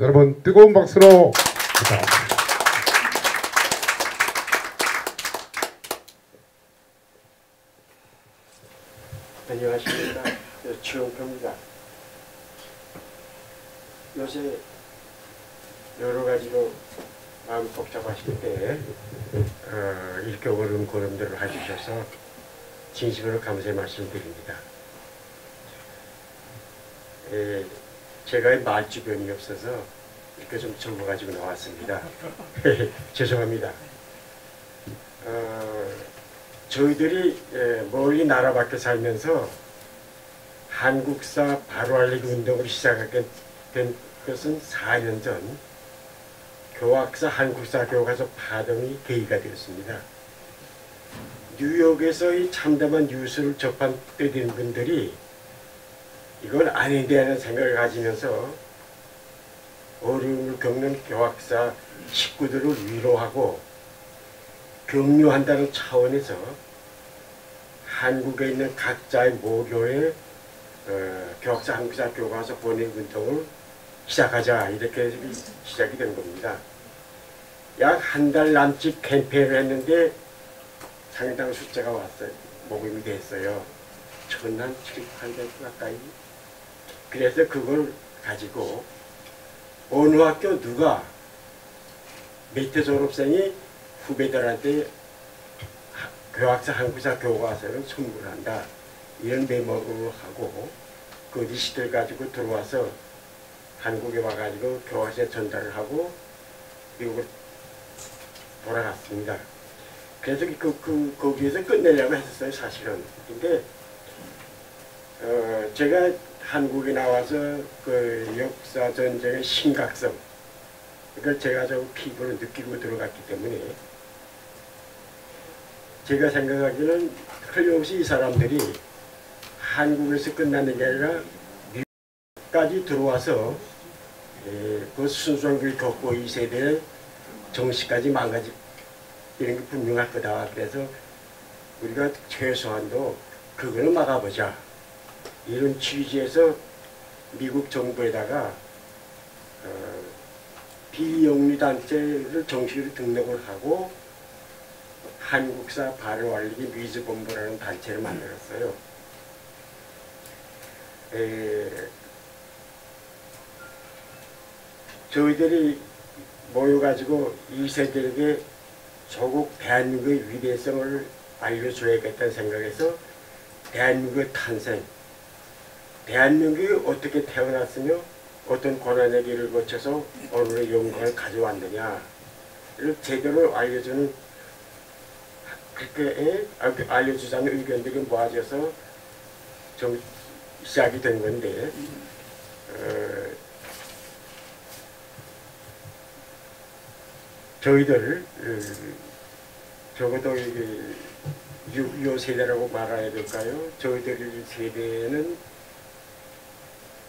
여러분 뜨거운 박수로 부탁합니다. 안녕하십니까. 최용표입니다. 요새 여러 가지로 마음 복잡하실 때 이렇게 어려운 걸음들을 해주셔서 진심으로 감사의 말씀드립니다. 제가 말 주변이 없어서 이렇게 좀 적어가지고 나왔습니다. 죄송합니다. 저희들이 멀리 나라 밖에 살면서 한국사 바로 알리기 운동을 시작하게 된 것은 4년 전 교학사 한국사 교과서 파동이 계기가 되었습니다. 뉴욕에서 이 참담한 뉴스를 접하게 된 분들이 이건 아닌데 하는 생각을 가지면서 어려움을 겪는 교학사 식구들을 위로하고 격려한다는 차원에서 한국에 있는 각자의 모교에 교학사 한국사 교과서 번역 운동을 시작하자, 이렇게 시작이 된 겁니다. 약 한 달 남짓 캠페인을 했는데 상당 숫자가 왔어요. 모금이 됐어요. 1,700 가까이. 그래서 그걸 가지고 어느 학교 누가 밑에 졸업생이 후배들한테 교학사 한국사 교과서를 선물한다, 이런 메모를 하고 그 리스트를 가지고 들어와서 한국에 와가지고 교과서에 전달을 하고 미국을 돌아갔습니다. 그래서 거기에서 끝내려고 했었어요, 사실은. 근데 제가 한국에 나와서 그 역사 전쟁의 심각성, 이걸 제가 좀 피부로 느끼고 들어갔기 때문에 제가 생각하기는 틀림없이 이 사람들이 한국에서 끝나는 게 아니라 미국까지 들어와서 그 순수한 길 겪고 이 세대의 정신까지 망가지는 게 분명할 거다. 그래서 우리가 최소한도 그거는 막아보자, 이런 취지에서 미국 정부에다가 비영리 단체를 정식으로 등록을 하고 한국사 바로 알리기 미즈본부라는 단체를 만들었어요. 저희들이 모여가지고 이 세대에게 조국 대한민국의 위대성을 알려줘야겠다는 생각에서 대한민국의 탄생, 대한민국이 어떻게 태어났으며 어떤 고난의 길을 거쳐서 오늘의 영광을 가져왔느냐를 제대로 알려주는, 그렇게 알려주자는 의견들이 모아져서 좀 시작이 된 건데, 저희들 적어도 6.25 세대라고 말해야 될까요? 저희들 세대는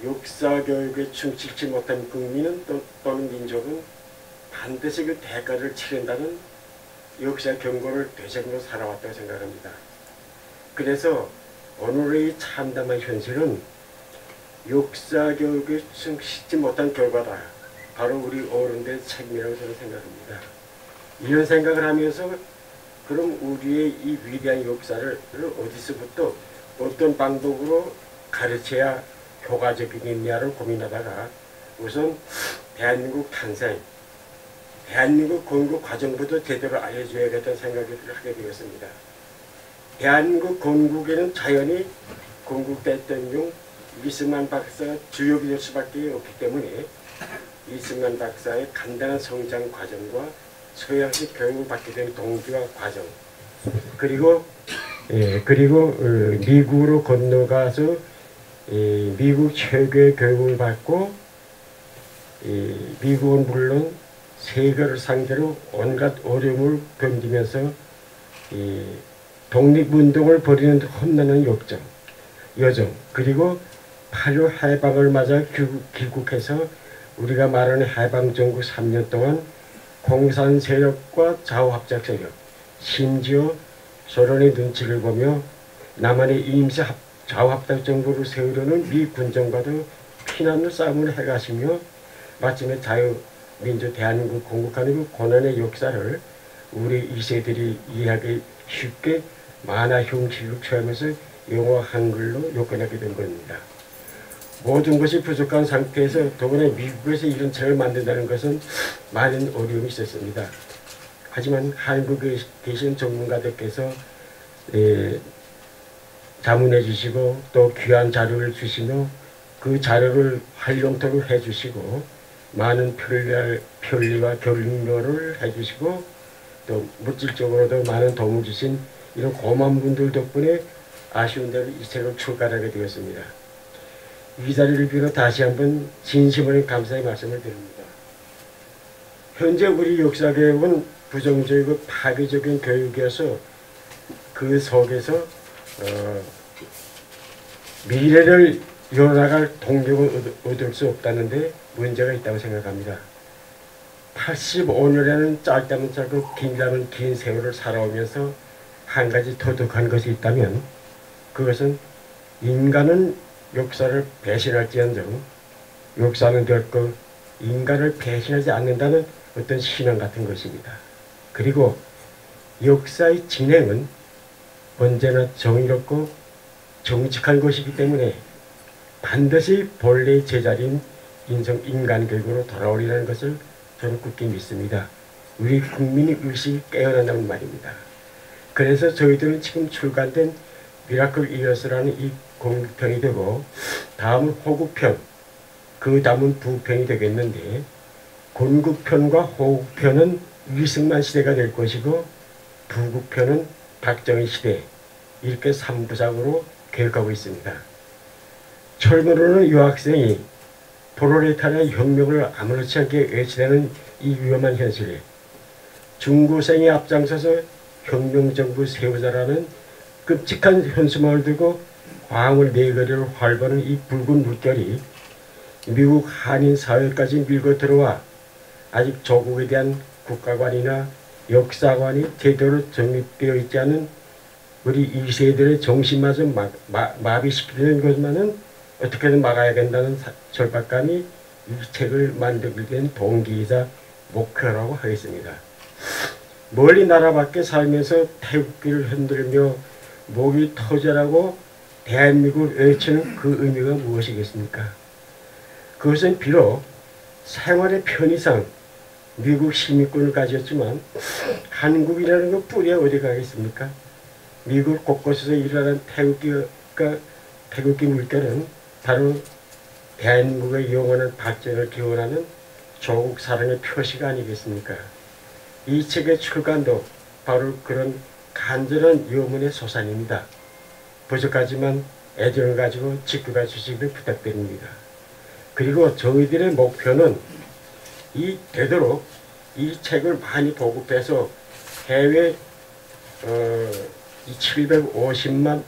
역사교육에 충실치 못한 국민은 또는 민족은 반드시 그 대가를 치른다는 역사 경고를 되새기며 살아왔다고 생각합니다. 그래서 오늘의 참담한 현실은 역사교육에 충실치 못한 결과다, 바로 우리 어른들의 책임이라고 저는 생각합니다. 이런 생각을 하면서 그럼 우리의 이 위대한 역사를 어디서부터 어떤 방법으로 가르쳐야 효과적이겠냐를 고민하다가 우선 대한민국 탄생, 대한민국 건국 과정부터 제대로 알려줘야겠다는 생각을 하게 되었습니다. 대한민국 건국에는 자연히 건국 대통령 이승만 박사가 주역이 될 수밖에 없기 때문에 이승만 박사의 간단한 성장 과정과 서양식 교육을 받게 된 동기와 과정, 그리고 미국으로 건너가서 미국 최고의 교육을 받고 미국은 물론 세계를 상대로 온갖 어려움을 견디면서 독립운동을 벌이는 험난한 여정, 그리고 8.25 해방을 맞아 귀국해서 우리가 말하는 해방정국 3년 동안 공산 세력과 좌우합작 세력, 심지어 소련의 눈치를 보며 남한의 임시 좌우합작 정부를 세우려는 미 군정과도 피나는 싸움을 해가시며 마침내 자유민주 대한민국 건국하는 그 고난의 역사를 우리 2세들이 이해하기 쉽게 만화 형식을 취하면서 영어 한글로 엮어내게 된 겁니다. 모든 것이 부족한 상태에서 더구나 미국에서 이런 책을 만든다는 것은 많은 어려움이 있었습니다. 하지만 한국에 계신 전문가들께서 자문해 주시고 또 귀한 자료를 주시며 그 자료를 활용토록 해주시고 많은 편리와 격려를 해주시고 또 물질적으로도 많은 도움을 주신 이런 고마운 분들 덕분에 아쉬운 대로 이 책을 출간하게 되었습니다. 이 자리를 빌어 다시 한번 진심으로 감사의 말씀을 드립니다. 현재 우리 역사교육은 부정적이고 파괴적인 교육이어서 그 속에서 미래를 열어나갈 동력을 얻을 수 없다는 데 문제가 있다고 생각합니다. 85년이라는 짧다면 짧고 길다면 긴 세월을 살아오면서 한 가지 터득한 것이 있다면 그것은 인간은 역사를 배신할지언정 역사는 결코 인간을 배신하지 않는다는 어떤 신앙 같은 것입니다. 그리고 역사의 진행은 언제나 정의롭고 정직한 것이기 때문에 반드시 본래의 제자리인 인간교육으로 돌아오리라는 것을 저는 굳게 믿습니다. 우리 국민의 의식이 깨어난다는 말입니다. 그래서 저희들은 지금 출간된 미라클 이어스라는 이 공편이 되고 다음은 호국편, 그 다음은 부편이 되겠는데 건국편과 호국편은 위승만 시대가 될 것이고 부국편은 박정희 시대 이렇게 3부작으로 계획하고 있습니다. 철문으로는 유학생이 프롤레타리아 혁명을 아무렇지 않게 외치려는 이 위험한 현실에 중고생이 앞장서서 혁명정부 세우자라는 끔찍한 현수막을 들고 광화문 네거리를 활보하는 이 붉은 물결이 미국 한인 사회까지 밀고 들어와 아직 조국에 대한 국가관이나 역사관이 제대로 정립되어 있지 않은 우리 2세들의 정신마저 마비시키는 것만은 어떻게든 막아야 된다는 절박감이 이 책을 만들게 된 동기이자 목표라고 하겠습니다. 멀리 나라 밖에 살면서 태극기를 흔들며 목이 터져라고 대한민국을 외치는 그 의미가 무엇이겠습니까? 그것은 비록 생활의 편의상 미국 시민권을 가졌지만 한국이라는 것 뿌리에 어디 가겠습니까? 미국 곳곳에서 일어나는 태극기 물결은 바로 대한민국의 영원한 발전을 기원하는 조국 사랑의 표시가 아니겠습니까? 이 책의 출간도 바로 그런 간절한 염원의 소산입니다. 부족하지만 애정을 가지고 지켜봐 주시기를 부탁드립니다. 그리고 저희들의 목표는 되도록 이 책을 많이 보급해서 해외 750만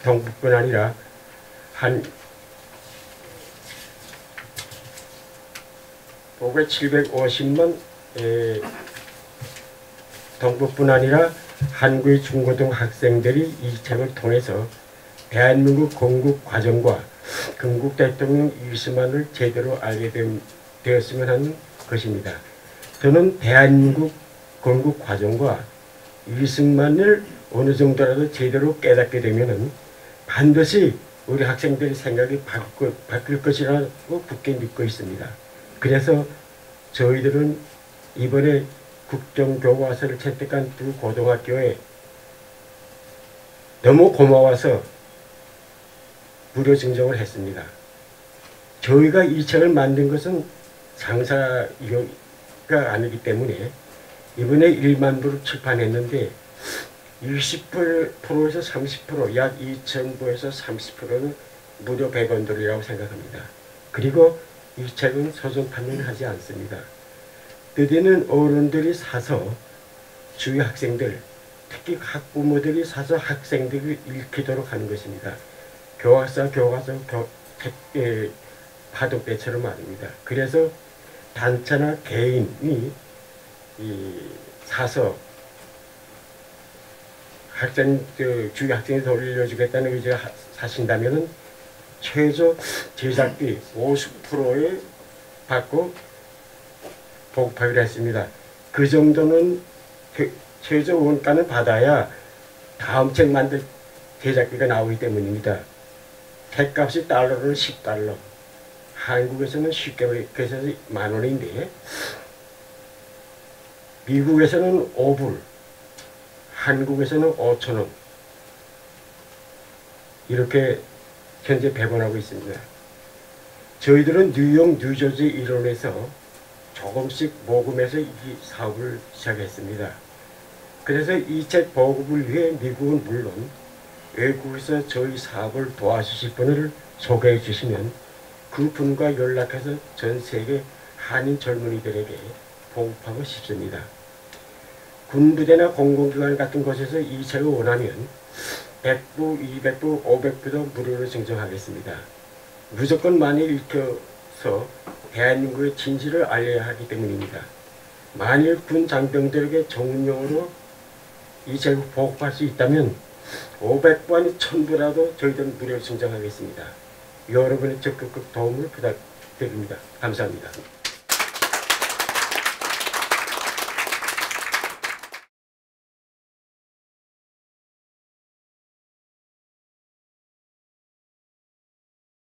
동북뿐 아니라 보급에 750만 동북뿐 아니라 한국의 중고등 학생들이 이 책을 통해서 대한민국 건국 과정과 건국 대통령 위스만을 제대로 알게 되었으면 하는 것입니다. 저는 대한민국 건국 과정과 위승만을 어느 정도라도 제대로 깨닫게 되면 반드시 우리 학생들의 생각이 바뀔 것이라고 굳게 믿고 있습니다. 그래서 저희들은 이번에 국정교과서를 채택한 두 고등학교에 너무 고마워서 무료 증정을 했습니다. 저희가 이 책을 만든 것은 장사가 아니기 때문에 이번에 1만 부를 출판했는데 20%에서 30%, 약 2,000부에서 30%는 무료 100원들이라고 생각합니다. 그리고 이 책은 서점 판매하지 않습니다. 드디어는 어른들이 사서 주위 학생들, 특히 학부모들이 사서 학생들이 읽히도록 하는 것입니다. 교과서 바둑 때처럼 말입니다. 그래서 단체나 개인이 사서 주위 학생이 돌려주겠다는 의지가 사신다면 최소 제작비 50%의 받고 보급하기로 했습니다. 그 정도는 최저 원가는 받아야 다음 책 만들 제작비가 나오기 때문입니다. 책값이 달러로는 10달러. 한국에서는 쉽게 그래서 10,000원인데 미국에서는 5불, 한국에서는 5,000원. 이렇게 현재 배분하고 있습니다. 저희들은 뉴욕, 뉴저지 일원에서 조금씩 모금해서 이 사업을 시작했습니다. 그래서 이 책 보급을 위해 미국은 물론 외국에서 저희 사업을 도와주실 분을 소개해 주시면 그 분과 연락해서 전 세계 한인 젊은이들에게 보급하고 싶습니다. 군부대나 공공기관 같은 곳에서 이 책을 원하면 100부, 200부, 500부도 무료로 증정하겠습니다. 무조건 많이 읽혀서 대한민국의 진실을 알려야 하기 때문입니다. 만일 군 장병들에게 전문용어로 이 책을 보급할 수 있다면 500부 아니 1000부라도 저희들은 무료로 증정하겠습니다. 여러분의 적극 도움을 부탁드립니다. 감사합니다.